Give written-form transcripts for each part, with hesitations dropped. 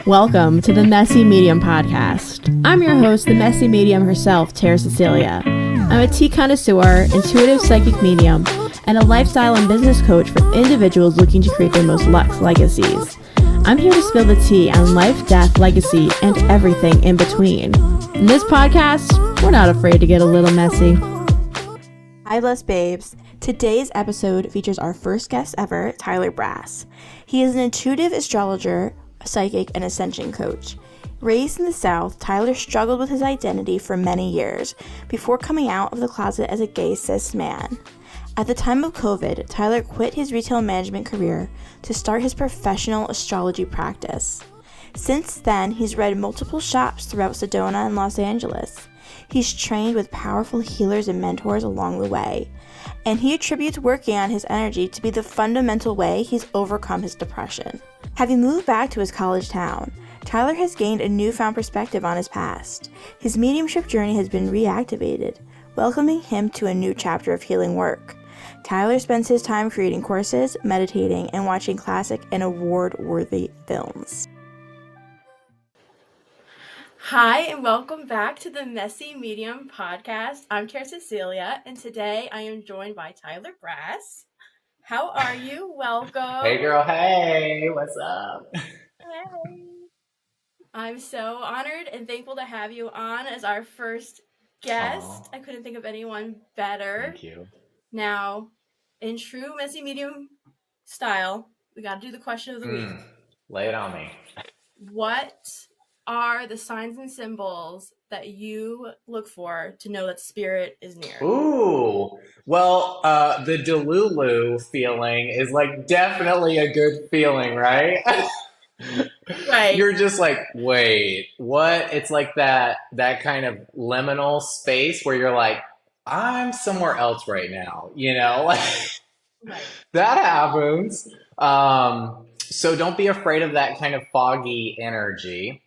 Welcome to the Messy Medium podcast. I'm your host, the Messy Medium herself, Tara Cecilia. I'm a tea connoisseur, intuitive psychic medium, and a lifestyle and business coach for individuals looking to create their most luxe legacies. I'm here to spill the tea on life, death, legacy, and everything in between. In this podcast, we're not afraid to get a little messy. Hi, bless babes. Today's episode features our first guest ever, Tyler Brass. He is an intuitive astrologer, psychic, and ascension coach. Raised in the South, Tyler struggled with his identity for many years before coming out of the closet as a gay cis man. At the time of COVID, Tyler quit his retail management career to start his professional astrology practice. Since then, he's read multiple shops throughout Sedona and Los Angeles. He's trained with powerful healers and mentors along the way, and he attributes working on his energy to be the fundamental way he's overcome his depression. Having moved back to his college town, Tyler has gained a newfound perspective on his past. His mediumship journey has been reactivated, welcoming him to a new chapter of healing work. Tyler spends his time creating courses, meditating, and watching classic and award-worthy films. Hi, and welcome back to the Messy Medium podcast. I'm Tara Cecilia, and today I am joined by Tyler Brass. How are you? Welcome. Hey, girl. Hey, what's up? Hey. I'm so honored and thankful to have you on as our first guest. I couldn't think of anyone better. Thank you. Now, in true Messy Medium style, we got to do the question of the week. Lay it on me. What are the signs and symbols that you look for to know that spirit is near? Ooh, well, the Delulu feeling is like definitely a good feeling, right? Right. You're just like, wait, what? It's like that kind of liminal space where you're like, I'm somewhere else right now, you know? Right. That happens. So don't be afraid of that kind of foggy energy.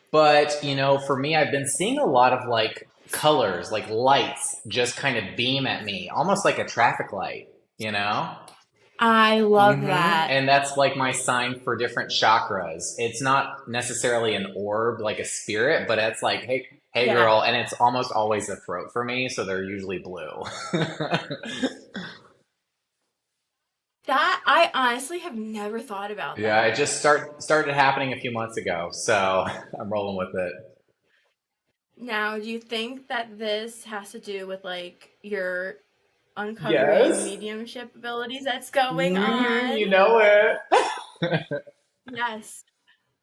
But you know, for me, I've been seeing a lot of like colors, like lights just kind of beam at me, almost like a traffic light, you know? I love that. And that's like my sign for different chakras. It's not necessarily an orb like a spirit, but it's like, hey Yeah. girl, and it's almost always a throat for me, so they're usually blue. That I honestly have never thought about that. Yeah, it just started happening a few months ago, so I'm rolling with it. Now, do you think that this has to do with like your uncovering mediumship abilities that's going on? You know it. Yes.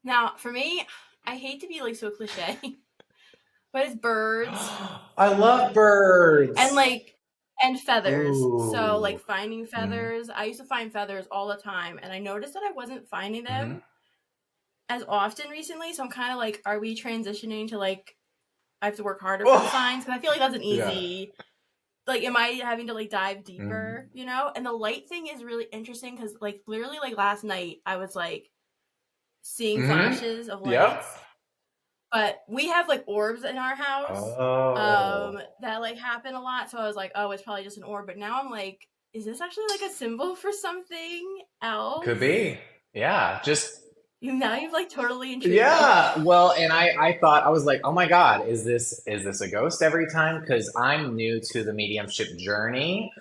Now, for me, I hate to be like so cliche, but it's birds. I love birds. And feathers. Ooh. So like finding feathers. I used to find feathers all the time, and I noticed that I wasn't finding them as often recently. So I'm kind of like, are we transitioning to like I have to work harder for the signs? Because I feel like that's an easy. Yeah. Like, am I having to like dive deeper? You know? And the light thing is really interesting because like literally like last night I was like seeing flashes of lights. Yep. But we have like orbs in our house that like happen a lot. So I was like, oh, it's probably just an orb. But now I'm like, is this actually like a symbol for something else? Could be. Yeah. Now you've like totally intrigued. Yeah. Well, and I thought, I was like, oh my God, is this a ghost every time? Because I'm new to the mediumship journey,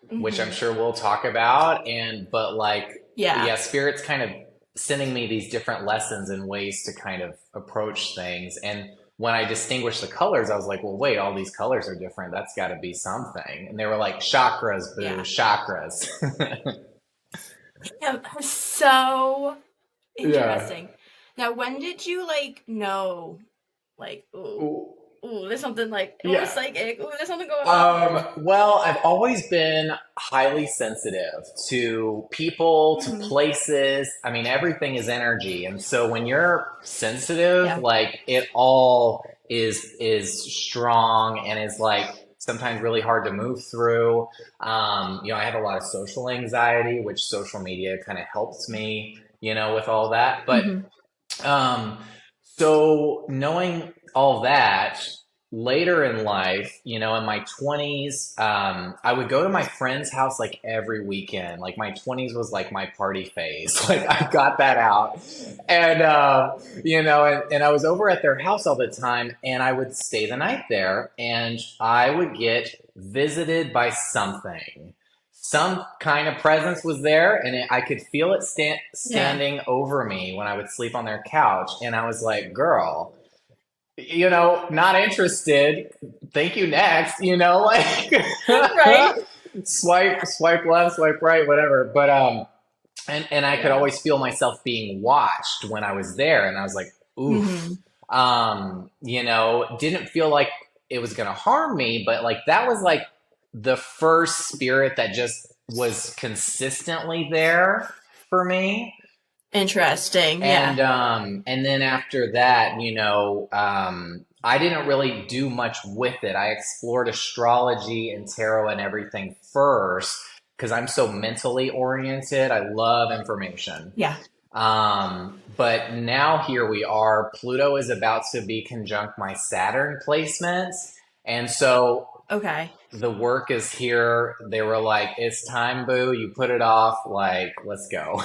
which I'm sure we'll talk about. But like, yeah, spirit's kind of sending me these different lessons and ways to kind of approach things. And when I distinguished the colors, I was like, well, wait, all these colors are different. That's got to be something. And they were like, chakras, boo, chakras. Yeah, so interesting. Yeah. Now, when did you like know, like, ooh, there's something like, psychic. Ooh, there's something going on. Well, I've always been highly sensitive to people, to places. I mean, everything is energy. And so when you're sensitive, like it all is strong and is like sometimes really hard to move through. You know, I have a lot of social anxiety, which social media kind of helps me, you know, with all that. But so knowing all that, later in life, in my 20s, I would go to my friend's house like every weekend. Like my 20s was like my party phase. Like I got that out. And, and I was over at their house all the time and I would stay the night there and I would get visited by something. Some kind of presence was there and I could feel it Yeah. standing over me when I would sleep on their couch. And I was like, girl, not interested. Thank you. Next, like Right. swipe left, swipe right, whatever. But and I could Yeah. always feel myself being watched when I was there, and I was like, oof. Didn't feel like it was gonna harm me, but like that was like the first spirit that just was consistently there for me. Interesting. And Yeah. and then after that, I didn't really do much with it. I explored astrology and tarot and everything first because I'm so mentally oriented. I love information. Yeah. But now here we are. Pluto is about to be conjunct my Saturn placements. And so Okay. the work is here. They were like, it's time, boo. You put it off. Like, let's go.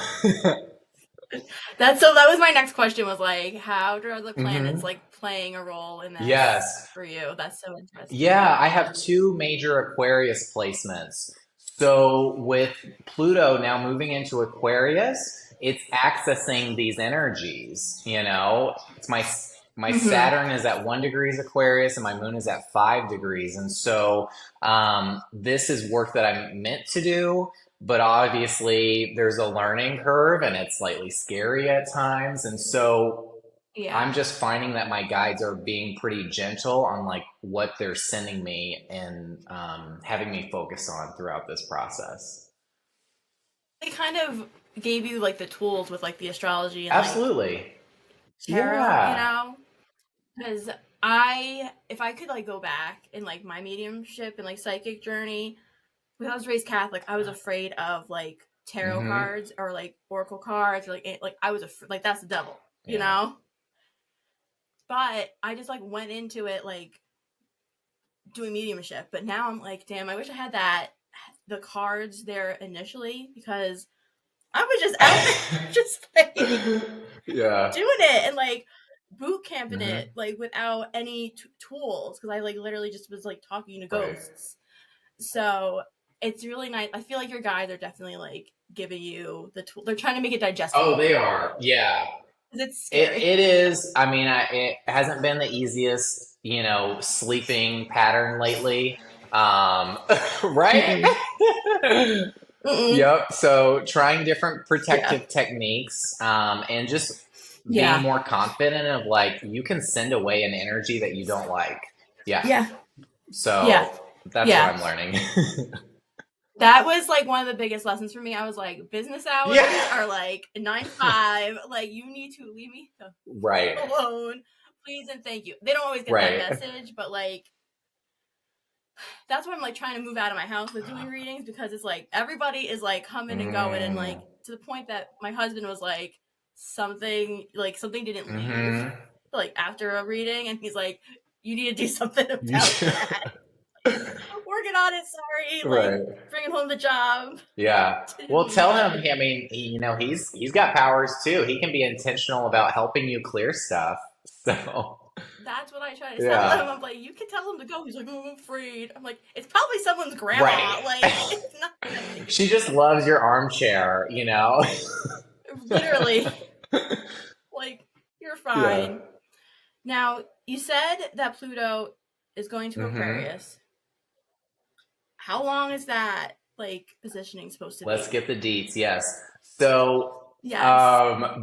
That was my next question, was like, how do the planets like playing a role in this Yes. for you? That's so interesting. Yeah, I have two major Aquarius placements. So with Pluto now moving into Aquarius, it's accessing these energies, It's my Saturn is at 1 degrees Aquarius and my moon is at 5 degrees. And so this is work that I'm meant to do, but obviously there's a learning curve and it's slightly scary at times. And so Yeah. I'm just finding that my guides are being pretty gentle on like what they're sending me and having me focus on throughout this process. They kind of gave you like the tools with like the astrology and Absolutely. like tarot, Yeah. because if I could like go back in like my mediumship and like psychic journey, when I was raised Catholic, I was afraid of like tarot cards or like oracle cards or like I was like that's the devil, Yeah. But I just like went into it like doing mediumship. But now I'm like, damn, I wish I had the cards there initially, because I was just out there just like Yeah. doing it and like boot camping it like without any tools, because I like literally just was like talking to Right. ghosts. So it's really nice. I feel like your guides are definitely like giving you the tool. They're trying to make it digestible. Oh, they are. Yeah. It's scary. It is. I mean, it hasn't been the easiest, sleeping pattern lately. Right? Yep. So trying different protective techniques, and just being more confident of like, you can send away an energy that you don't like. Yeah. So that's what I'm learning. That was like one of the biggest lessons for me. I was like, business hours are like 9 to 5. Like, you need to leave me alone, please and thank you. They don't always get that message, but like that's why I'm like trying to move out of my house with doing readings, because it's like everybody is like coming and going, and like to the point that my husband was like, something didn't leave like after a reading, and he's like, you need to do something about that. Working on it, sorry. Like bringing home the job. Yeah. Well, tell him. I mean, he's got powers too. He can be intentional about helping you clear stuff. So that's what I try to tell him. I'm like, you can tell him to go. He's like, oh, I'm afraid. I'm like, it's probably someone's grandma. Like, it's not. She just loves your armchair, Literally. Like, you're fine. Yeah. Now, you said that Pluto is going to Aquarius. How long is that like positioning supposed to be? Let's get the deets. Yes. So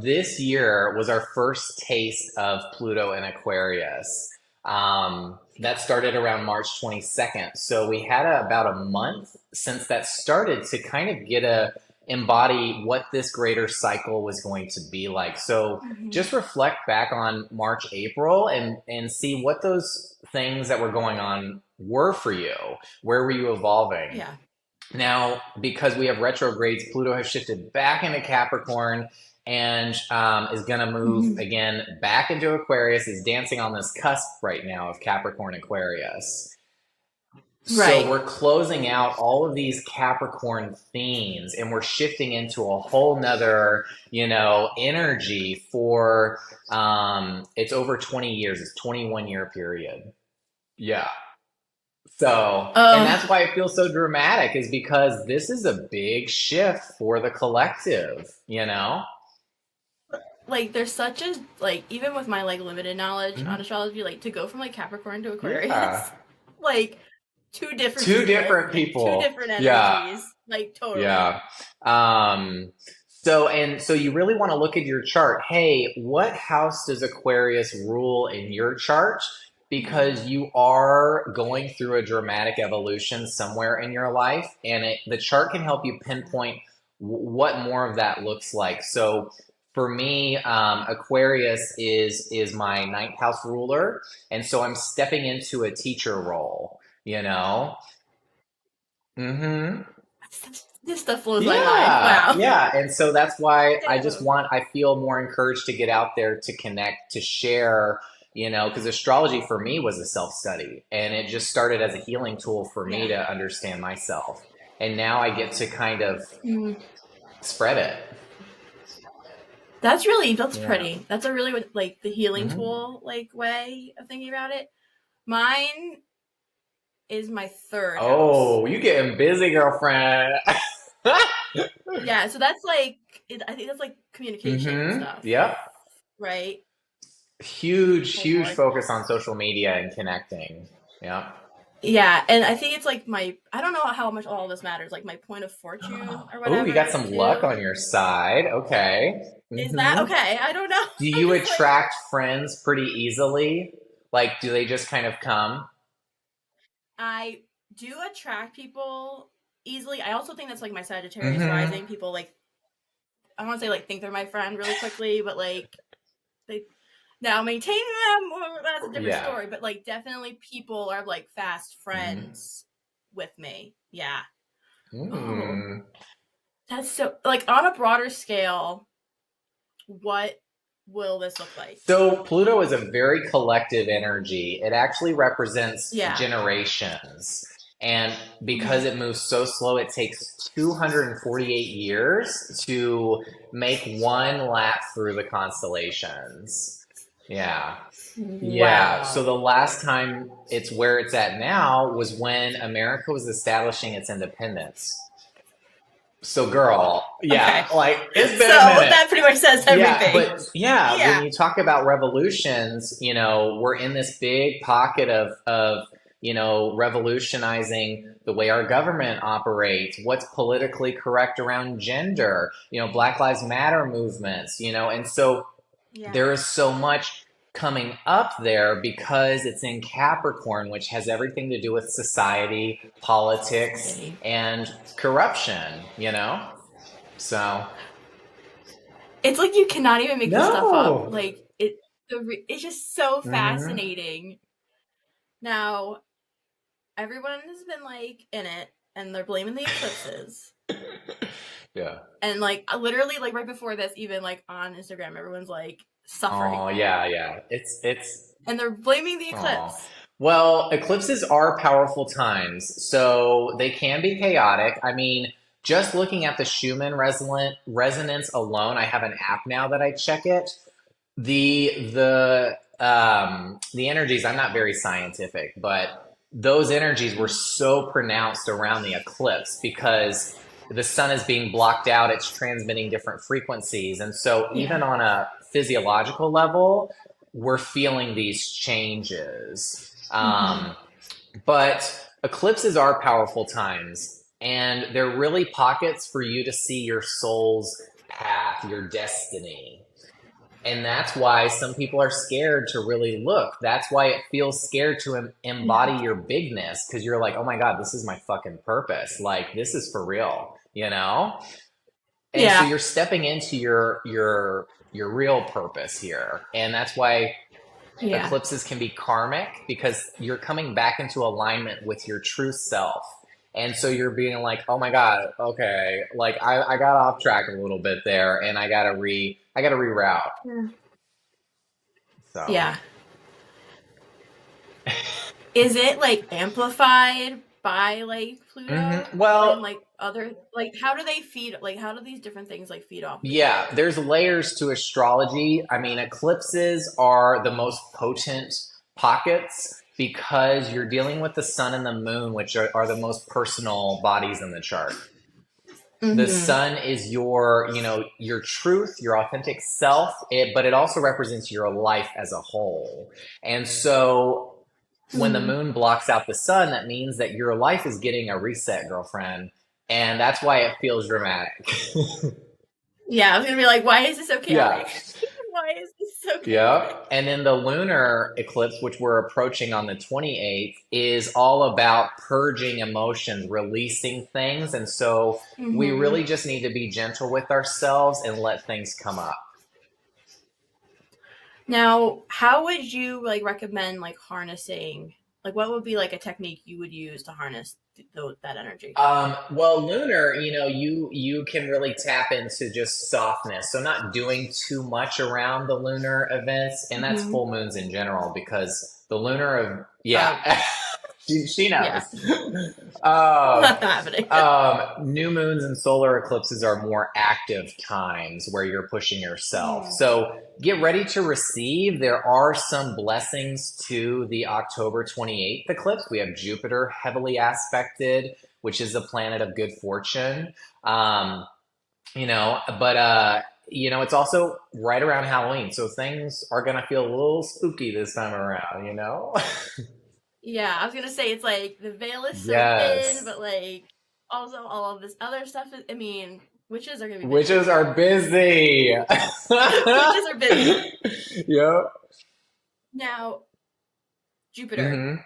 this year was our first taste of Pluto in Aquarius. That started around March 22nd. So we had about a month since that started to kind of embody what this greater cycle was going to be like. So just reflect back on March, April and see what those things that were going on were for you. Where were you evolving? Yeah. Now, because we have retrogrades, Pluto has shifted back into Capricorn, and is going to move again back into Aquarius, is dancing on this cusp right now of Capricorn Aquarius. So Right. we're closing out all of these Capricorn themes and we're shifting into a whole nother, energy for, it's over 20 years. It's 21-year period. Yeah. So, and that's why it feels so dramatic, is because this is a big shift for the collective, Like there's such a like even with my like limited knowledge on astrology, like to go from like Capricorn to Aquarius, Yeah. like two different Two people, different like, people. two different Yeah. energies, like totally. Yeah. So you really want to look at your chart. Hey, what house does Aquarius rule in your chart? Because you are going through a dramatic evolution somewhere in your life, and the chart can help you pinpoint what more of that looks like. So for me, Aquarius is my ninth house ruler, and so I'm stepping into a teacher role. Mm-hmm. This stuff blows my mind. Yeah, Wow. yeah. And so that's why Damn. I feel more encouraged to get out there, to connect, to share, because astrology for me was a self-study, and it just started as a healing tool for me to understand myself. And now I get to kind of spread it. That's Yeah. pretty. That's a really like the healing tool like way of thinking about it. Mine is my third house. Oh, you getting busy, girlfriend. Yeah, so that's like I think that's like communication and stuff. Yep. Right? Huge focus on social media and connecting. Yeah. Yeah, and I think it's like I don't know how much all this matters, like my point of fortune or whatever. Oh, you got some too. luck on your side. Okay. Is that okay? I don't know. Do you attract friends pretty easily? Like, do they just kind of come? I do attract people easily. I also think that's like my Sagittarius rising. People like, I want to say like think they're my friend really quickly, but like they now maintaining them, well, that's a different story. But like definitely people are like fast friends with me. Yeah. Oh, that's so like on a broader scale. What will this look like? So Pluto is a very collective energy. It actually represents generations. And because it moves so slow, it takes 248 years to make one lap through the constellations. Yeah. Yeah. So the last time it's where it's at now was when America was establishing its independence. So, girl, like it's been a minute. That pretty much says everything. When you talk about revolutions, we're in this big pocket of revolutionizing the way our government operates, what's politically correct around gender, Black Lives Matter movements, and so there is so much coming up there because it's in Capricorn, which has everything to do with society, politics, and corruption, So it's like you cannot even make this stuff up. Like it's just so fascinating. Now, everyone has been like in it, and they're blaming the eclipses. Yeah. And like literally, like right before this, even like on Instagram, everyone's like suffering. Oh yeah. It's and they're blaming the eclipse. Well, eclipses are powerful times, so they can be chaotic. I mean, just looking at the Schumann resonance alone, I have an app now that I check it. The energies, I'm not very scientific, but those energies were so pronounced around the eclipse because the sun is being blocked out, it's transmitting different frequencies. And so even on a physiological level, we're feeling these changes. But eclipses are powerful times, and they're really pockets for you to see your soul's path, your destiny. And that's why some people are scared to really look. That's why it feels scared to embody your bigness, because you're like, oh my God, this is my fucking purpose. Like, this is for real, And so you're stepping into your real purpose here. And that's why eclipses can be karmic, because you're coming back into alignment with your true self. And so you're being like, oh my God, okay, like I got off track a little bit there, and I gotta reroute. Yeah. So. Yeah. Is it like amplified by like Pluto and Well, like other like how do they feed like how do these different things like feed off of each yeah, other? there's layers to astrology. I mean, eclipses are the most potent pockets because you're dealing with the sun and the moon, which are the most personal bodies in the chart. The Mm-hmm. sun is your, your truth, your authentic self, but it also represents your life as a whole. And so when the Mm-hmm. moon blocks out the sun, that means that your life is getting a reset, girlfriend. And that's why it feels dramatic. Yeah, I was gonna be like, why is this so Yeah. chaotic? Why is this so chaotic? Yep. And then the lunar eclipse, which we're approaching on the 28th, is all about purging emotions, releasing things. And so we Mm-hmm. really just need to be gentle with ourselves and let things come up. Now, how would you like recommend like harnessing? Like, what would be like a technique you would use to harness that energy? Well, lunar, you can really tap into just softness. So not doing too much around the lunar events, and that's Mm-hmm. full moons in general because the lunar of Oh, yeah, she yeah, knows. Um, not happening. New moons and solar eclipses are more active times where you're pushing yourself. Mm. So get ready to receive. There are some blessings to the October 28th eclipse. We have Jupiter heavily aspected, which is the planet of good fortune. But it's also right around Halloween. So things are going to feel a little spooky this time around. Yeah, I was gonna say it's like the veil is so thin, Yes. but like also all of this other stuff. I mean, witches are gonna be busy. Witches are busy. Witches are busy. Yep. Now, Jupiter, hmm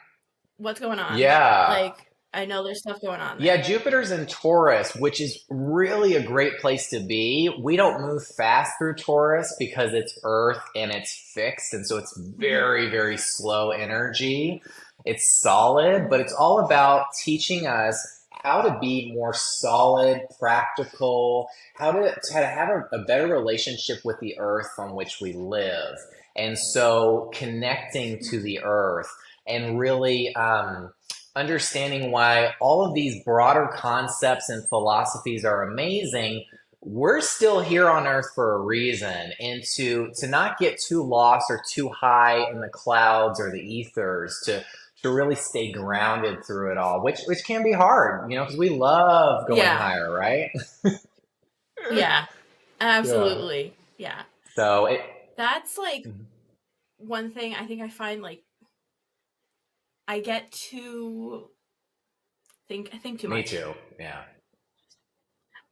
what's going on? Yeah. Like, I know there's stuff going on Yeah, there. Jupiter's in Taurus, which is really a great place to be. We don't move fast through Taurus because it's Earth and it's fixed, and so it's Mm-hmm. very, very slow energy. It's solid, but it's all about teaching us how to be more solid, practical, how to have a better relationship with the earth on which we live. And so connecting to the earth and really understanding why all of these broader concepts and philosophies are amazing. We're still here on earth for a reason, and to not get too lost or too high in the clouds or the ethers, to really stay grounded through it all, which can be hard, because we love going Yeah, higher, right? yeah, Yeah. absolutely. Yeah, So it. that's like one thing I think I find like I get to I think too Me much, too. Yeah.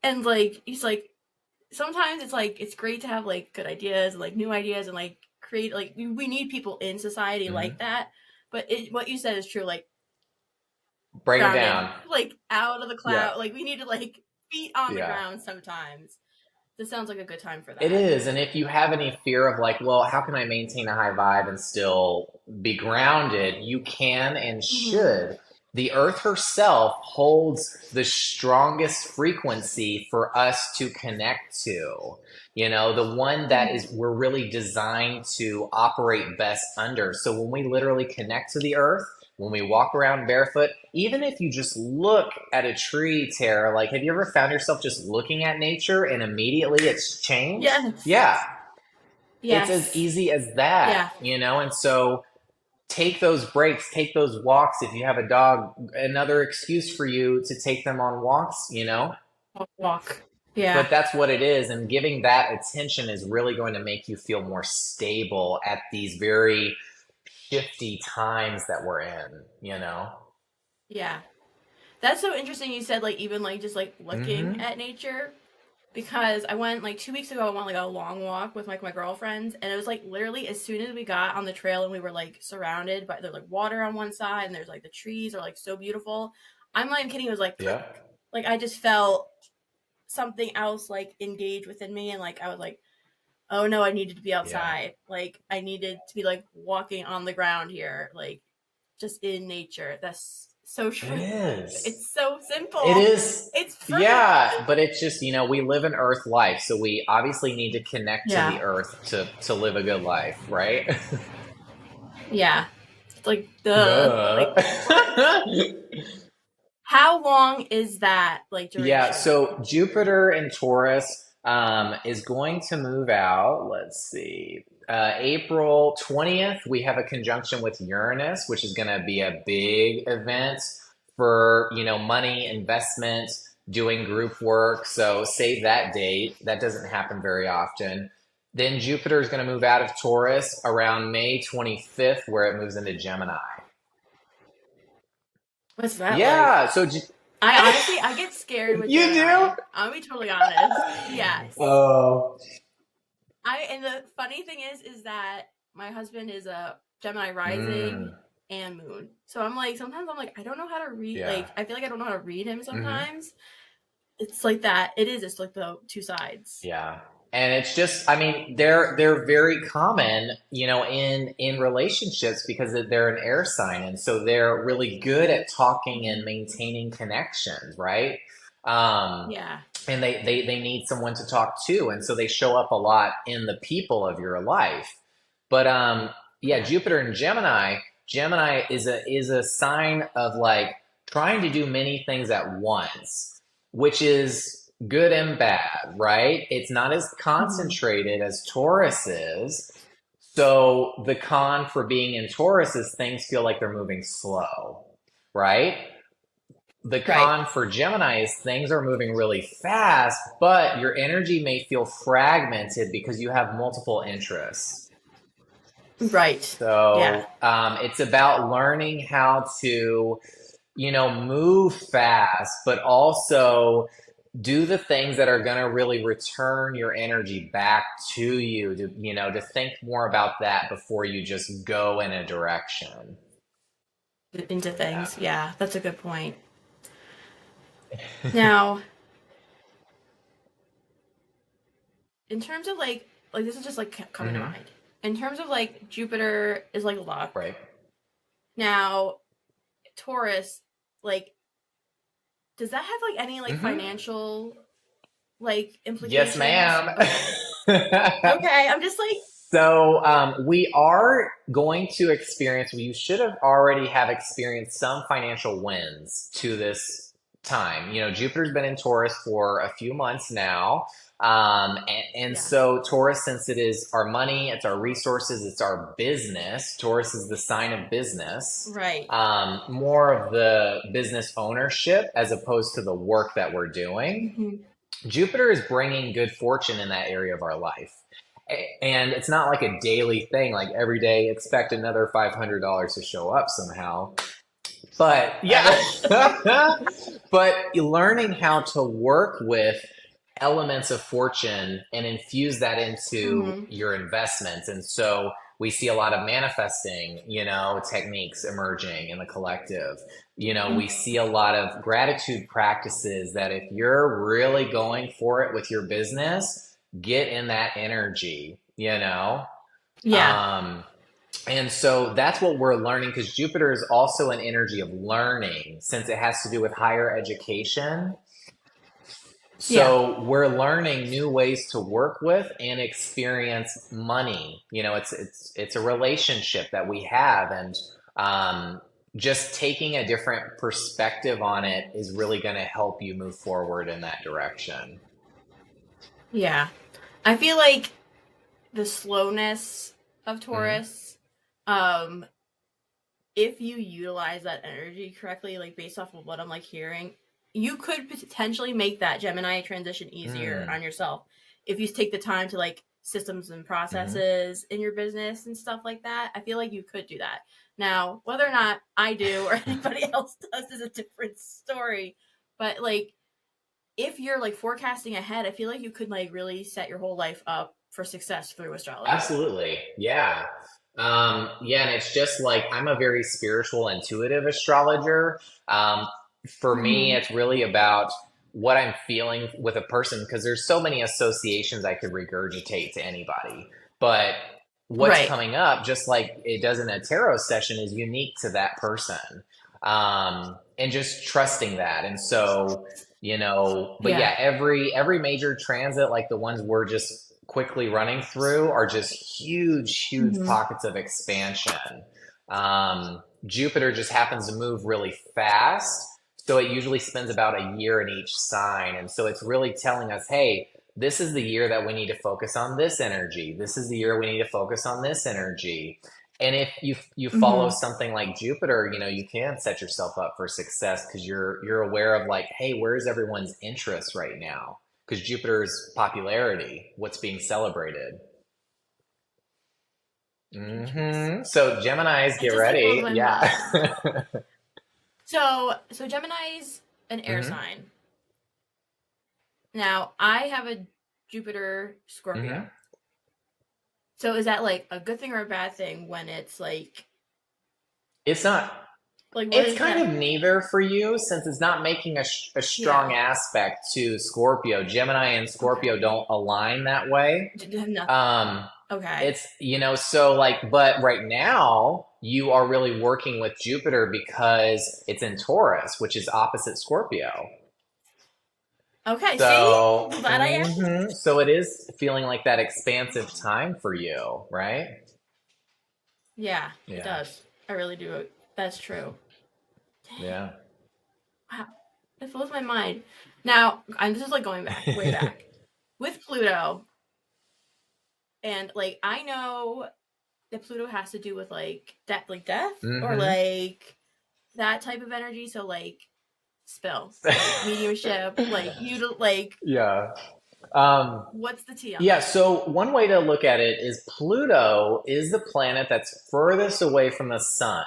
and like it's like sometimes it's like it's great to have like good ideas and like new ideas and like create like we need people in society like hmm that. But what you said is true. Like Bring it grounded, down. like out of the Yeah. cloud. Like we need to like feet on the Yeah. ground sometimes. This sounds like a good time for It that. is. And if you have any fear of like, well, how can I maintain a high vibe and still be grounded? You can and Mm-hmm. should. The earth herself holds the strongest frequency for us to connect to. The one that Mm-hmm. is we're really designed to operate best under. So when we literally connect to the earth, when we walk around barefoot, even if you just look at a tree, Tara, like have you ever found yourself just looking at nature and immediately it's changed? Yes. Yeah, it's as Yes. easy as that, Yeah. and so take those breaks, take those walks. If you have a dog, another excuse for you to take them on walks. Walk. Yeah. But that's what it is. And giving that attention is really going to make you feel more stable at these very shifty times that we're in. Yeah. That's so interesting. You said like even like just like looking hmm at nature because I went like 2 weeks ago. I went like a long walk with like my girlfriends, and it was like literally as soon as we got on the trail and we were like surrounded by there's like water on one side and there's like the trees are like so beautiful. I'm not even kidding. It was like Yeah. click. Like I just felt something else like engage within me, and like I was like, oh no, I needed to be Yeah. outside. Like I needed to be like walking on the ground here, like just in nature. That's so It true. is. It's so It simple. is. It's free. Yeah, but it's just, we live an earth life, so we obviously need to connect to Yeah. the earth to live a good life, right? Yeah. It's like Duh. like of course. How long is that like Yeah, duration? so Jupiter in Taurus is going to move out. Let's see. April 20th, we have a conjunction with Uranus, which is going to be a big event for, money, investment, doing group work. So save that date. That doesn't happen very often. Then Jupiter is going to move out of Taurus around May 25th, where it moves into Gemini. What's that like? Yeah, so I honestly I get scared with you do? Gemini. I'll be totally honest. Yes. Oh. And the funny thing is that my husband is a Gemini rising Mm, and moon. So I'm like sometimes I'm like I don't know how to read yeah. like I feel like I don't know how to read him Hmm. sometimes. It's like that. It's like the two sides. Yeah. And it's just, I mean, they're very common, in relationships because they're an air sign, and so they're really good at talking and maintaining connections, right? Um, Yeah. and they need someone to talk to, and so they show up a lot in the people of your life. But yeah, Yeah. Jupiter and Gemini, Gemini is a sign of like trying to do many things at once, which is good and bad, right? It's not as Mhm. concentrated as Taurus is. So the con for being in Taurus is things feel like they're moving slow, right? The Right. con for Gemini is things are moving really fast, but your energy may feel fragmented because you have multiple interests. Right. Yeah. So it's about learning how to, move fast, but also do the things that are going to really return your energy back to you to think more about that before you just go in a direction. Into Yeah. things. Yeah, that's a good point. Now, in terms of like this is just like coming to Hmm. mind. In terms of like Jupiter is like luck. Right. Now, Taurus, like, does that have like any like Hmm. financial like Yes, implications? ma'am. Okay. Okay. I'm just like, So we are going to experience. You should have already have experienced some financial wins to this time. Jupiter's been in Taurus for a few months now, and yeah. so Taurus, since it is our money, it's our resources, it's our business. Taurus is the sign of business. Right. More of the business ownership as opposed to the work that we're doing. Hmm. Jupiter is bringing good fortune in that area of our life. And it's not like a daily thing, like every day expect another $500 to show up somehow. But yeah, Right. but learning how to work with elements of fortune and infuse that into Hmm. your investments. And so we see a lot of manifesting, techniques emerging in the collective. We see a lot of gratitude practices that if you're really going for it with your business, get in that energy. Yeah. Um, and so that's what we're learning because Jupiter is also an energy of learning since it has to do with higher education. Yeah. So we're learning new ways to work with and experience money. It's a relationship that we have, and just taking a different perspective on it is really going to help you move forward in that direction. Yeah. I feel like the slowness of Hmm. Taurus, if you utilize that energy correctly, like based off of what I'm like hearing, you could potentially make that Gemini transition easier Mm. on yourself if you take the time to like systems and Hmm. processes in your business and stuff like that. I feel like you could do that. Now, whether or not I do or anybody else does is a different story. But like if you're like forecasting ahead, I feel like you could like really set your whole life up for success through astrology. Absolutely. Yeah. Yeah, and it's just like I'm a very spiritual, intuitive astrologer. For me, Mm-hmm. it's really about what I'm feeling with a person because there's so many associations I could regurgitate to anybody. But what's Right. coming up, just like it does in a tarot session, is unique to that person. and just trusting that. And so, but Yeah. yeah, every major transit, like the ones we're just quickly running through, are just huge Mm-hmm. pockets of expansion. Jupiter just happens to move really fast, so it usually spends about a year in each sign. And so it's really telling us, hey, this is the year that we need to focus on this energy. This is the year we need to focus on this energy. And if you follow Mm-hmm. something like Jupiter, you can set yourself up for success because you're aware of like, hey, where's everyone's interest right now? Because Jupiter's popularity, what's being celebrated. Interest. So Geminis, It get just like blows ready. my Yeah. mind. So Gemini's an air hmm sign. Now I have a Jupiter hmm Scorpio. So is that like a good thing or a bad thing when it's It's not. like what It's is kind that? of neither for you since it's not making a Yeah. strong aspect to Scorpio. Gemini and Scorpio Okay. don't align that way. Nothing. Um, Okay. it's, so like, but right now you are really working with Jupiter because it's in Taurus, which is opposite Scorpio. Okay. See, So, glad I asked. so it is feeling like that expansive time for you, right? Yeah, it Yeah, does. I really do. That's true. Dang. yeah. Wow. It blows my mind. Now, I'm just like going back, way back. With Pluto, and like I know that Pluto has to do with death, or hmm like that type of energy. So like spells, like mediumship, like Yeah. Um, what's the tea on Yeah, that? so one way to look at it is Pluto is the planet that's furthest away from the sun.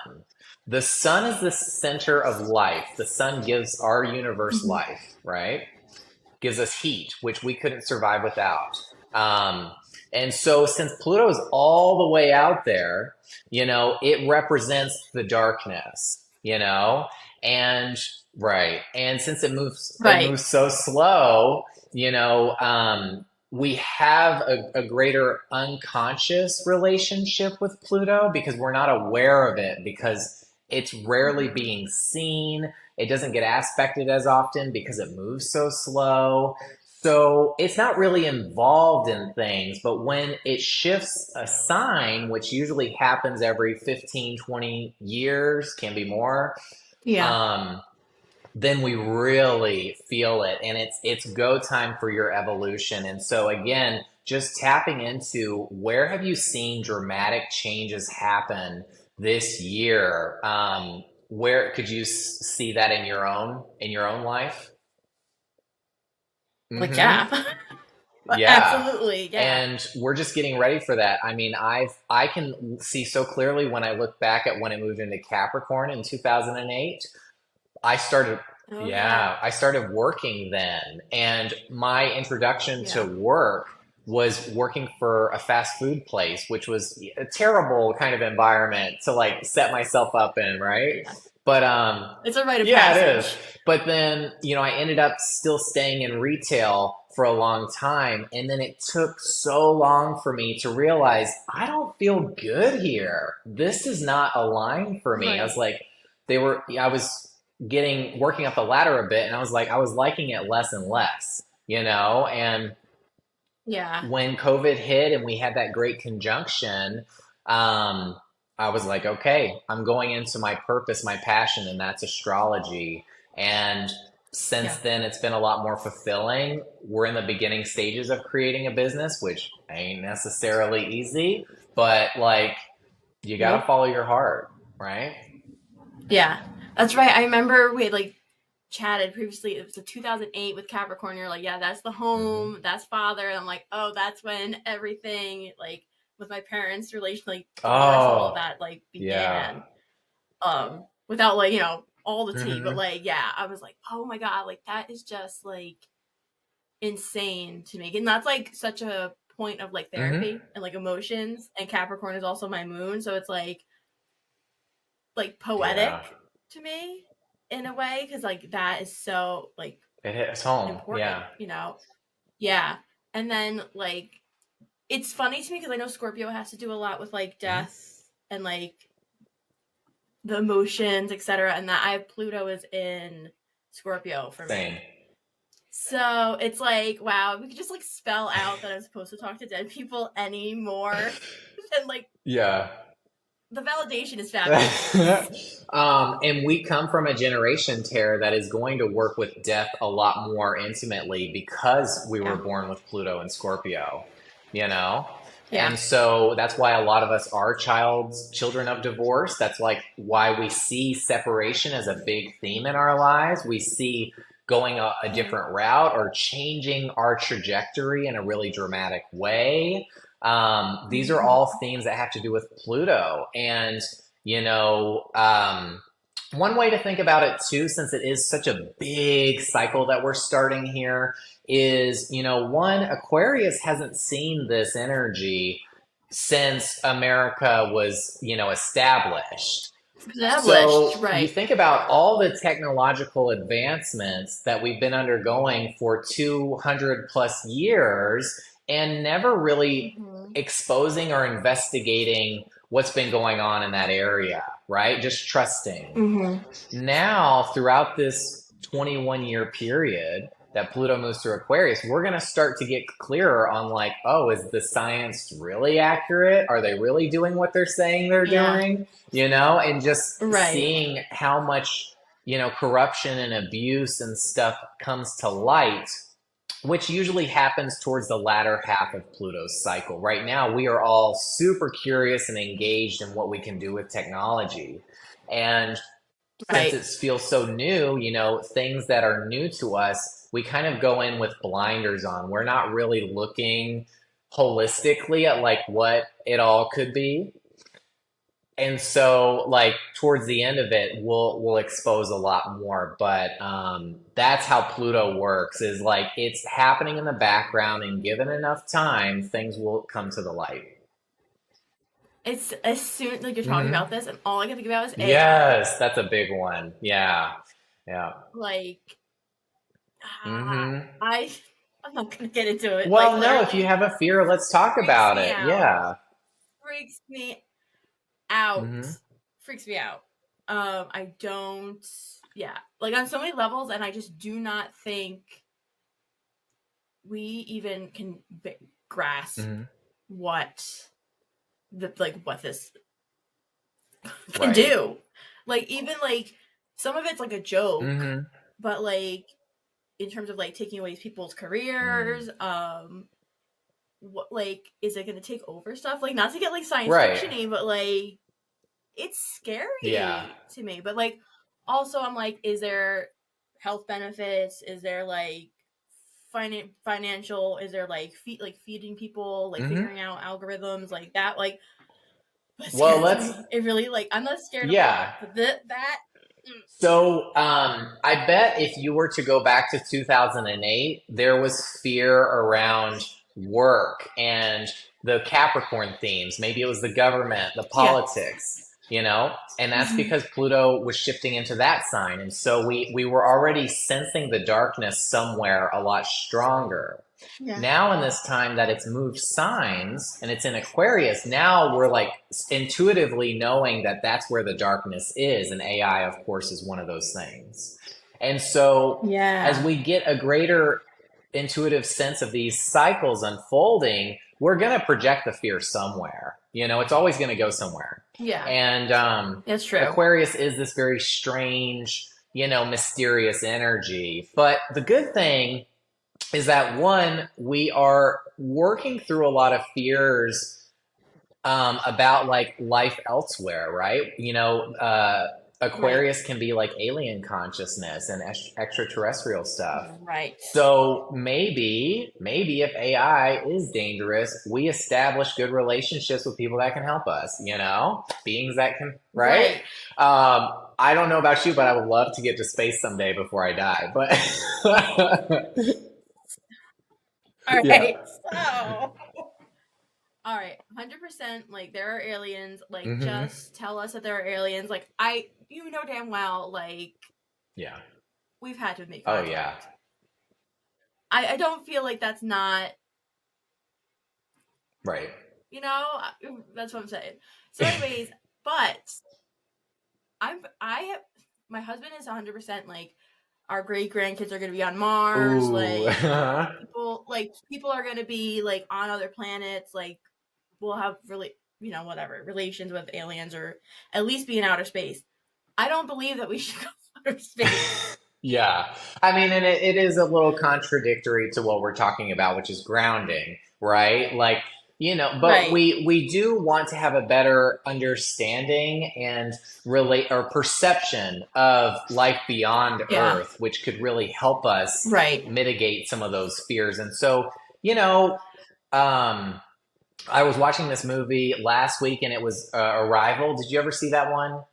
The sun is the center of Yes. life. The Yes. sun gives our universe Mm-hmm. life, right? Gives us heat, which we couldn't survive without. Um, and so, since Pluto is all the way out there, it represents the darkness, and right. And since it Right. moves so slow, you know, um, we have a greater unconscious relationship with Pluto because we're not aware of it because it's rarely Mm-hmm. being seen. It doesn't get aspected as often because it moves so slow. So it's not really involved in things, but when it shifts a sign, which usually happens every 15, 20 years, can be more, Yeah. um, then we really feel it and it's go time for your evolution. And so again, just tapping into where have you seen dramatic changes happen this year? Where could you see that in your own life? Like Mm-hmm. yeah. Yeah. Absolutely. Yeah. And we're just getting ready for that. I mean, I can see so clearly when I look back at when it moved into Capricorn in 2008. I started, Oh yeah. yeah, I started working then. And my introduction to Yeah. work was working for a fast food place, which was a terrible kind of environment to like set myself up in, right? Yeah. But It's a rite of yeah, it is. passage. But then, I ended up still staying in retail for a long time. And then it took so long for me to realize I don't feel good here. This is not aligned for me. I was Right. like, I was working up the ladder a bit and I was like, I was liking it less and less, and Yeah. when COVID hit and we had that great conjunction, um, I was like, okay, I'm going into my purpose, my passion, and that's astrology. And since Yeah. then, it's been a lot more fulfilling. We're in the beginning stages of creating a business, which ain't necessarily easy, but like, you got to Nope. follow your heart, right? Yeah. That's right. I remember we had chatted previously. It was a 2008 with Capricorn. You're like, yeah, that's the hmm home, that's father. And I'm like, oh, that's when everything with my parents' relation, divorce, all of Oh, that yeah. began. Without all the tea, but hmm yeah, I was like, oh my god, that is just insane to me, and that's such a point of hmm therapy and emotions. And Capricorn is also my moon, so it's Yeah. poetic to me in a way, because that is so It hits home. important, Yeah. yeah. And then it's funny to me because I know Scorpio has to do a lot with hmm death and the emotions, etc. And that I have Pluto is in Scorpio for Same. me. So it's like, wow, we could just like spell out that I'm supposed to talk to dead people anymore. And like, Yeah. the validation is fabulous. And we come from a generation, Tara, that is going to work with death a lot more intimately because we were born with Pluto and Scorpio, you know? Yeah. And so that's why a lot of us are children of divorce. That's like why we see separation as a big theme in our lives. We see going a different route or changing our trajectory in a really dramatic way. These are all themes that have to do with Pluto. And, you know, one way to think about it too, since it is such a big cycle that we're starting here, is, you know, one, Aquarius hasn't seen this energy since America was, you know, established. So you Right. think about all the technological advancements that we've been undergoing for 200 plus years and never really exposing or investigating what's been going on in that area, right? Just trusting. Now, throughout this 21-year period that Pluto moves through Aquarius, we're going to start to get clearer on like, oh, is the science really accurate? Are they really doing what they're saying they're doing? You know, and just seeing how much, you know, corruption and abuse and stuff comes to light, which usually happens towards the latter half of Pluto's cycle. Right now, we are all super curious and engaged in what we can do with technology. And since it feels so new, you know, things that are new to us, we kind of go in with blinders on. We're not really looking holistically at like what it all could be. And so like towards the end of it, we'll expose a lot more. But that's how Pluto works, is like it's happening in the background, and given enough time, things will come to the light. It's as soon like you're talking about this, and all I can think about is AI. Yes, that's a big one. Yeah. Yeah. Like, I'm not gonna get into it. Well, Like, no, if you literally, have a fear, let's talk about it. Yeah. freaks me out. Freaks me out. I don't. Yeah, like on so many levels, and I just do not think we even can grasp what what this can do. Like, even like some of it's like a joke, but like in terms of like taking away people's careers, what, like, is it going to take over stuff? Like, not to get like science fiction-y, but like it's scary to me. But like also I'm like, is there health benefits? Is there like financial? Is there like feeding people, like figuring out algorithms like that? Like, Well, let's. me. It really, like, I'm not scared of Yeah. a lot, but that. So, I bet if you were to go back to 2008, there was fear around work and the Capricorn themes. Maybe it was the government, the politics, you know? And that's because Pluto was shifting into that sign. And so we were already sensing the darkness somewhere a lot stronger. Now, in this time that it's moved signs and it's in Aquarius, now we're like intuitively knowing that that's where the darkness is. And AI, of course, is one of those things. And so, as we get a greater intuitive sense of these cycles unfolding, we're going to project the fear somewhere. You know, it's always going to go somewhere. And That's true. Aquarius is this very strange, you know, mysterious energy. But the good thing is that, one, we are working through a lot of fears about like life elsewhere, right? You know, Aquarius can be like alien consciousness and extraterrestrial stuff. So maybe if AI is dangerous, we establish good relationships with people that can help us, you know, beings that can, right? I don't know about you, but I would love to get to space someday before I die. But all right, so all right, 100%. Like, there are aliens. Like, just tell us that there are aliens. Like, you know damn well, like, we've had to make contact. Oh yeah. I don't feel like that's not right. You know, that's what I'm saying. So, anyways, but My husband is 100% like, our great grandkids are going to be on Mars. Ooh. People are going to be like on other planets. Like, we'll have really, whatever relations with aliens, or at least be in outer space. I don't believe that we should go to outer space. Yeah. I mean, and it is a little contradictory to what we're talking about, which is grounding, right? Like, but Right. we do want to have a better understanding and relate or perception of life beyond Yeah. Earth, which could really help us Right. mitigate some of those fears. And so, you know, um, I was watching this movie last week and it was Arrival. Did you ever see that one?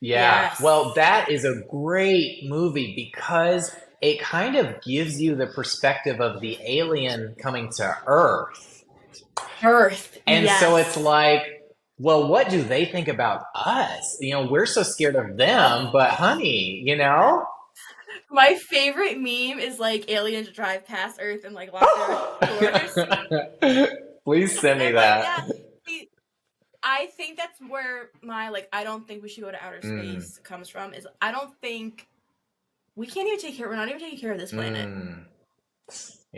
Yeah. Well, Yes. that is a great movie because it kind of gives you the perspective of the alien coming to Earth. Earth. And so it's Yes. like, well, what do they think about us? We're so scared of them, Oh, but honey. my favorite meme is like aliens drive past Earth and like lock their doors. Please send me And like, yeah, that. see, I think that's where my like, I don't think we should go to outer Mm, space comes from. Is I don't think we can't even take care. We're not even taking care of this planet. mm,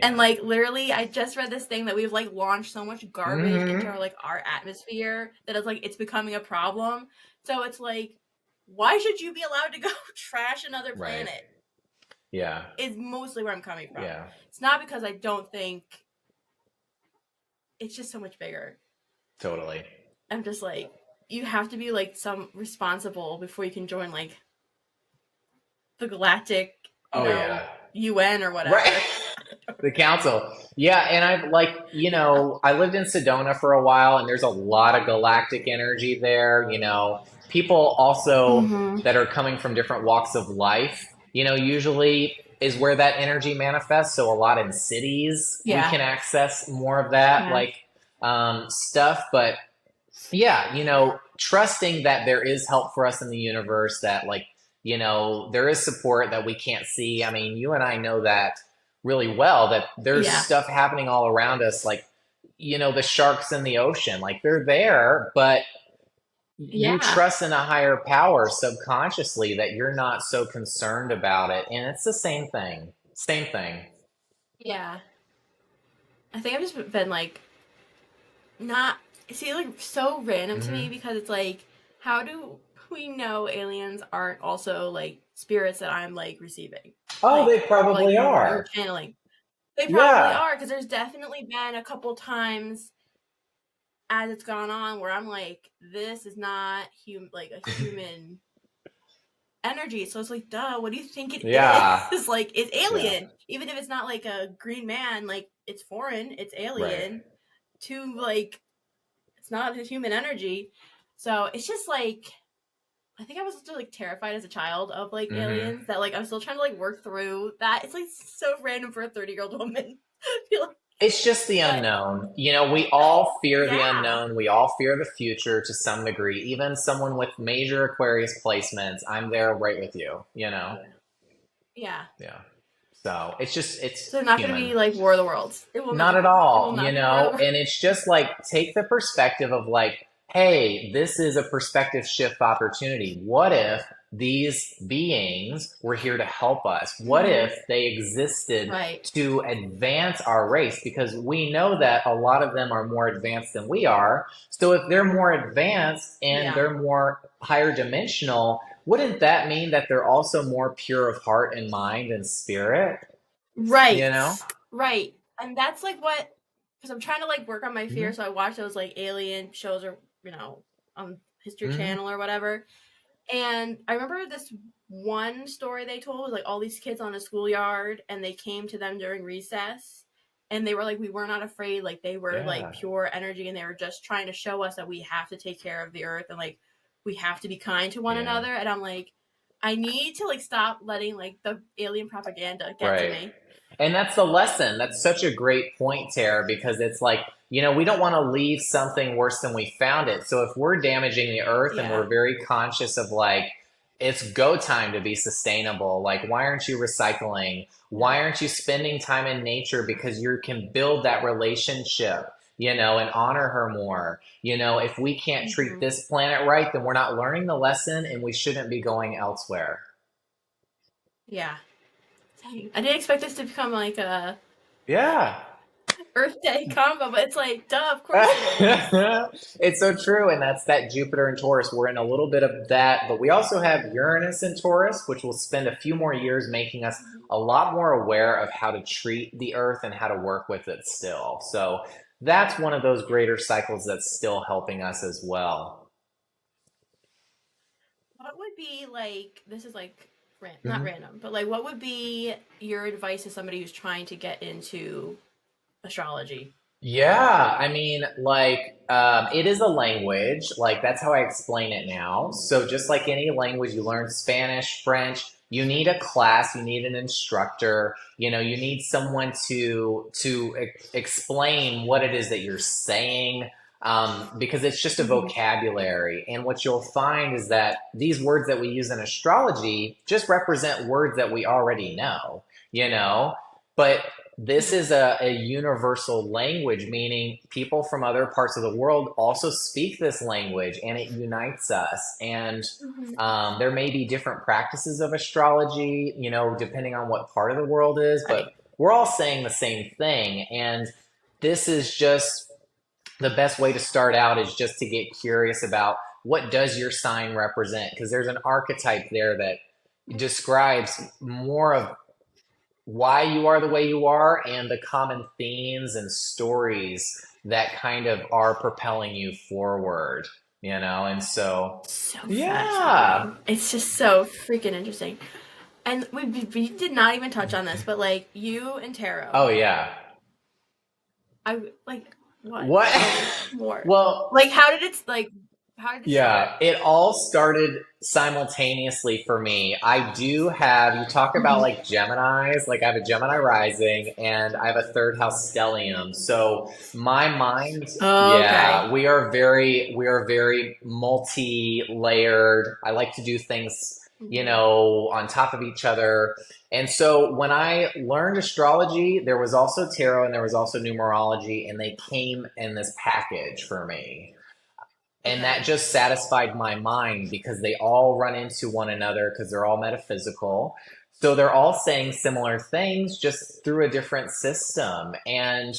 And yeah. like, literally, I just read this thing that we've like launched so much garbage into Hmm. our atmosphere that it's becoming a problem. So it's like, why should you be allowed to go trash another Right. planet? Yeah. Is mostly where I'm coming from. Yeah. It's not because I don't think, it's just so much bigger. Totally. I'm just like, you have to be like some responsible before you can join like the galactic, Oh, yeah. UN or Right. whatever. The council. Yeah, and I've like, Yeah. I lived in Sedona for a while and there's a lot of galactic energy there. People also Mm-hmm. that are coming from different walks of life, usually is where that energy manifests. So a lot in cities, we Yeah. can access more of that Yeah. like stuff. But yeah, trusting that there is help for us in the universe, that like, there is support that we can't see. I mean, you and I know that really well, that there's Yeah. stuff happening all around us, like, the sharks in the ocean, like they're there, but you Yeah. trust in a higher power subconsciously that you're not so concerned about it. And it's the same thing. Same thing. Yeah. I think I've just been like, not, see, like, so random to me Hmm. because it's like, how do we know aliens aren't also like spirits that I'm like receiving? Oh, they Like, probably or are. channeling. They probably Yeah. are, because there's definitely been a couple times as it's gone on where I'm like, this is not like a human energy. So it's like, duh, what do you think it Yeah. is? Like, it's Yeah. alien. Even if it's not like a green man, like, it's foreign, it's Right. alien. To like, it's not a human energy. So it's just like, I think I was still like terrified as a child of like Hmm. aliens, that like I'm still trying to like work through that. It's like so random for a 30-year-old woman. I feel like, It's just the but unknown. We all fear the yeah. unknown. We all fear the future to some degree. Even someone with major Aquarius placements, I'm there right with you. Yeah. Yeah. Yeah. So it's So not gonna human. be like War of the Worlds. It will Not not at be. It will all, not be War of the Worlds. and it's just like take the perspective of like, hey, this is a perspective shift opportunity. What if these beings were here to help us? What Mm-hmm. if they existed Right. to advance our race? Because we know that a lot of them are more advanced than we are. So if they're more advanced and Yeah. they're more higher dimensional, wouldn't that mean that they're also more pure of heart and mind and spirit? You Right. know? Right. And that's like what, because I'm trying to like work on my fear. Hmm. So I watch those like alien shows, or on History Hmm. Channel or whatever. And I remember this one story they told was like all these kids on a schoolyard, and they came to them during recess, and they were like, we were not afraid. Like, they were like Yeah. pure energy, and they were just trying to show us that we have to take care of the earth, and like we have to be kind to one Yeah. another. And I'm like, I need to like stop letting like the alien propaganda get to Right. me. And that's the lesson. That's such a great point, Tara, because it's like, we don't want to leave something worse than we found it. So if we're damaging the earth and Yeah. we're very conscious of like, it's go time to be sustainable. Like, why aren't you recycling? Yeah. Why aren't you spending time in nature? Because you can build that relationship. and honor her more. If we can't treat Mm-hmm. this planet right, then we're not learning the lesson and we shouldn't be going elsewhere. Yeah. Dang. I didn't expect this to become like a Yeah. Earth Day combo, but it's like, duh, of course it is. It's so true, and that's that Jupiter and Taurus. We're in a little bit of that, but we also have Uranus and Taurus, which will spend a few more years making us a lot more aware of how to treat the Earth and how to work with it still. So that's one of those greater cycles that's still helping us as well. What would be like, this is like, not Mhm. random, but like, what would be your advice to somebody who's trying to get into astrology? Yeah, I mean, it is a language. Like, that's how I explain it now. So, just like any language, you learn Spanish, French, you need a class, you need an instructor, you need someone to explain what it is that you're saying, because it's just a Mm-hmm. vocabulary. And what you'll find is that these words that we use in astrology just represent words that we already know, you know? But this is a universal language, meaning people from other parts of the world also speak this language and it unites us. And Mm-hmm. there may be different practices of astrology, depending on what part of the world is, Right. but we're all saying the same thing. And this is just the best way to start out is just to get curious about what does your sign represent? Because there's an archetype there that describes more of why you are the way you are and the common themes and stories that kind of are propelling you forward, and so So yeah. fascinating. It's just so freaking interesting. And we did not even touch on this, but like you and Oh tarot, yeah. I like what? What? Tell me more. Well, Like, how did it start? yeah, it all started simultaneously for me. I do have, you talk about Mm-hmm. like Geminis, like I have a Gemini rising and I have a third house stellium. So my mind, Okay. yeah, we are very multi-layered. I like to do things, Mm-hmm. on top of each other. And so when I learned astrology, there was also tarot and there was also numerology, and they came in this package for me. And that Okay. just satisfied my mind because they all run into one another because they're all metaphysical. So they're all saying similar things just through a different system. And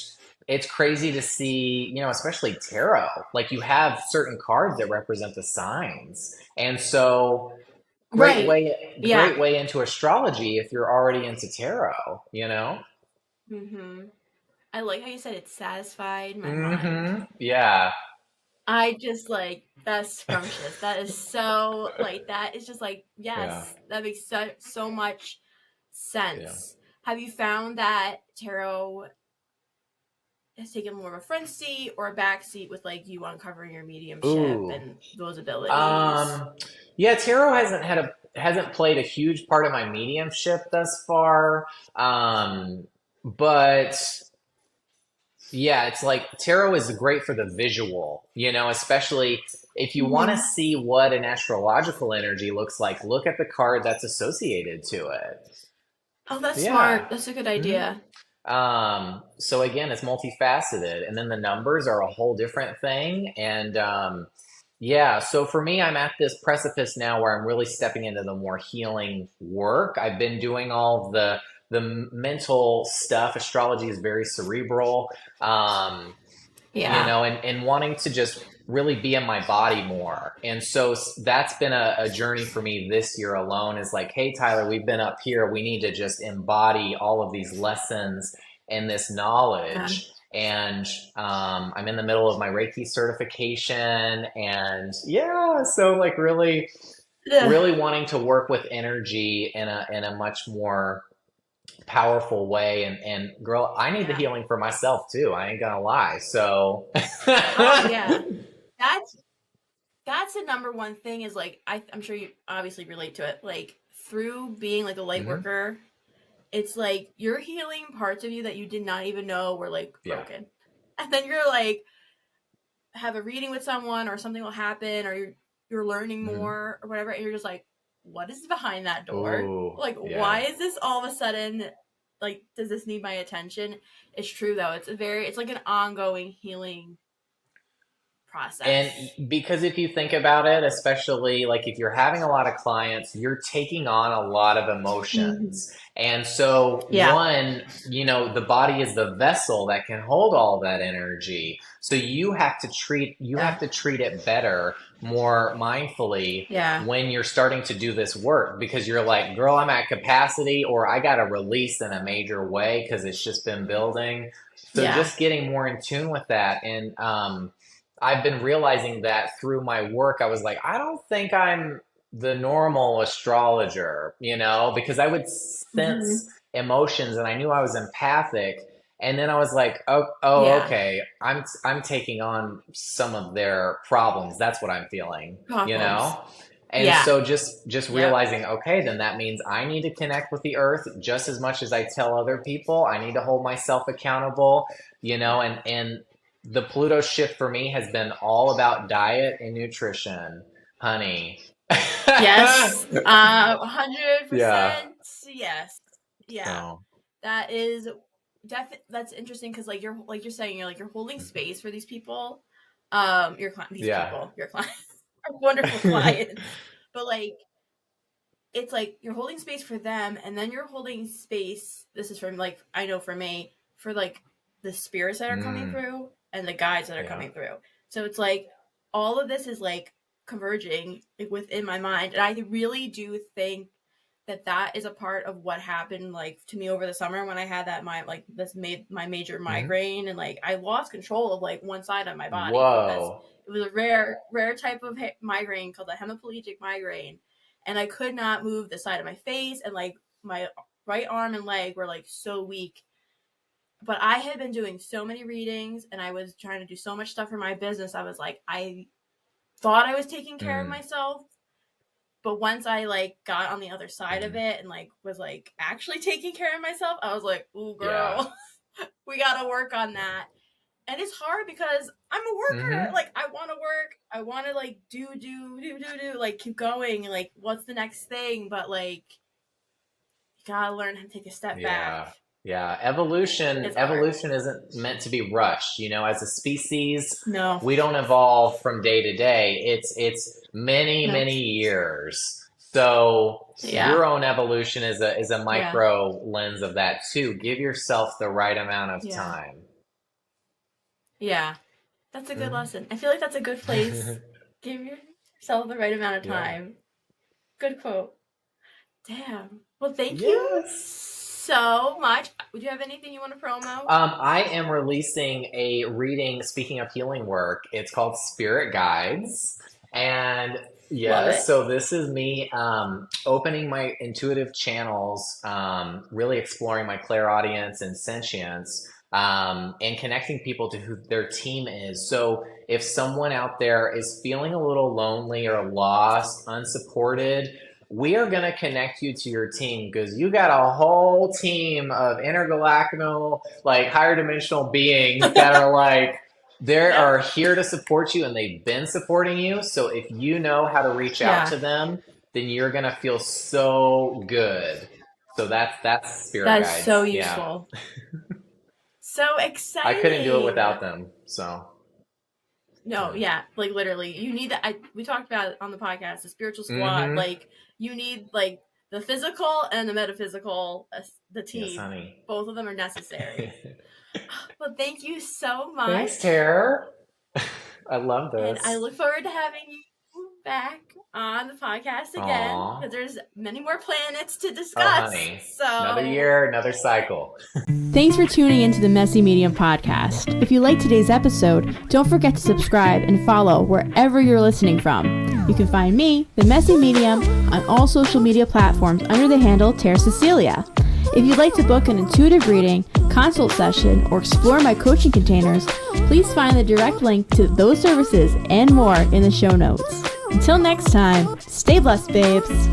it's crazy to see, especially tarot. Like you have certain cards that represent the signs. And so great Right. way Yeah. great way into astrology if you're already into tarot. Mm-hmm. I like how you said it satisfied my mind. Mhm. Yeah. I just like that's scrumptious. That is so like that is just like Yeah. yes, that makes so much Yeah. sense. Have you found that tarot has taken more of a front seat or a back seat with like you uncovering your mediumship Ooh. and those abilities? Um, yeah, tarot hasn't played a huge part of my mediumship thus far. But yeah, it's like tarot is great for the visual, especially if you want to Mm-hmm. see what an astrological energy looks like, look at the card that's associated to it. Oh, that's Yeah. smart. That's a good hmm idea. so again, it's multifaceted, and then the numbers are a whole different thing. And yeah, so for me, I'm at this precipice now where I'm really stepping into the more healing work. I've been doing all of the mental stuff. Astrology is very cerebral. Um, Yeah. and wanting to just really be in my body more. And so that's been a journey for me this year alone is like, hey, Tyler, we've been up here. We need to just embody all of these lessons and this Yeah. knowledge. And I'm in the middle of my Reiki certification. And yeah, so like really, Ugh. really wanting to work with energy in a much more powerful way. And girl, I need the Yeah. healing for myself too. I ain't gonna lie. So Oh yeah. That's that's the number one thing is like I'm sure you obviously relate to it. Like through being like a light Mhm. worker, it's like you're healing parts of you that you did not even know were like Yeah. broken. And then you're like have a reading with someone or something will happen or you're learning Mhm. more or whatever and you're just like what is behind that door? Ooh, Like why yeah. is this all of a sudden like, does this need my attention? It's true though. It's like an ongoing healing process. And because if you think about it, especially like if you're having a lot of clients, you're taking on a lot of emotions. And so one, the body is the vessel that can hold all that energy. So you have to treat it better, more mindfully when you're starting to do this work, because you're like, girl, I'm at capacity, or I got to release in a major way because it's just been building. So just getting more in tune with that. And I've been realizing that through my work. I was like, I don't think I'm the normal astrologer, because I would sense emotions and I knew I was empathic. And then I was like, okay, I'm taking on some of their problems. That's what I'm feeling, And so just realizing, okay, then that means I need to connect with the earth just as much as I tell other people. I need to hold myself accountable, and the Pluto shift for me has been all about diet and nutrition, honey. Yes, 100%. Yes, So. That is that's interesting because like you're saying you're holding space for these people, your clients are wonderful clients, but like it's like you're holding space for them, and then you're holding space. This is from like I know for me for like the spirits that are coming through and the guides that are coming through. So it's like all of this is like converging like, within my mind, and I really do think that is a part of what happened like to me over the summer when I had that my major migraine, and like I lost control of like one side of my body. Whoa. It was a rare type of migraine called a hemiplegic migraine, and I could not move the side of my face, and like my right arm and leg were like so weak. But I had been doing so many readings and I was trying to do so much stuff for my business. I was like, I thought I was taking care of myself. But once I like got on the other side of it and like was like actually taking care of myself, I was like, ooh, girl, we got to work on that. And it's hard because I'm a worker. Like I want to work. I want to like do, like keep going. Like what's the next thing? But like, you got to learn how to take a step back. Yeah, evolution isn't meant to be rushed. As a species, we don't evolve from day to day. It's many years. So your own evolution is a micro lens of that too. Give yourself the right amount of time. Yeah, that's a good lesson. I feel like that's a good place. Give yourself the right amount of time. Good quote. Damn. Well, thank you so much. Would you have anything you want to promo? I am releasing a reading, speaking of healing work. It's called Spirit Guides. And so this is me opening my intuitive channels, really exploring my clairaudience and sentience, and connecting people to who their team is. So if someone out there is feeling a little lonely or lost, unsupported, we are going to connect you to your team, because you got a whole team of intergalactical, like higher dimensional beings that are like, are here to support you, and they've been supporting you. So if you know how to reach out to them, then you're going to feel so good. So that's Spirit Guides. That's so useful. So exciting. I couldn't do it without them. So. No, like literally, you need that. We talked about it on the podcast, the spiritual squad. Like you need like the physical and the metaphysical, the team. Yes, honey. Both of them are necessary. Well, thank you so much. Thanks, Tara. I love this. And I look forward to having you back on the podcast again, because there's many more planets to discuss. Oh, honey. So another year, another cycle. Thanks for tuning into the Messy Medium podcast. If you liked today's episode, don't forget to subscribe and follow wherever you're listening from. You can find me, the Messy Medium, on all social media platforms under the handle Tara Cecilia. If you'd like to book an intuitive reading, consult session, or explore my coaching containers, please find the direct link to those services and more in the show notes. Until next time, stay blessed, babes.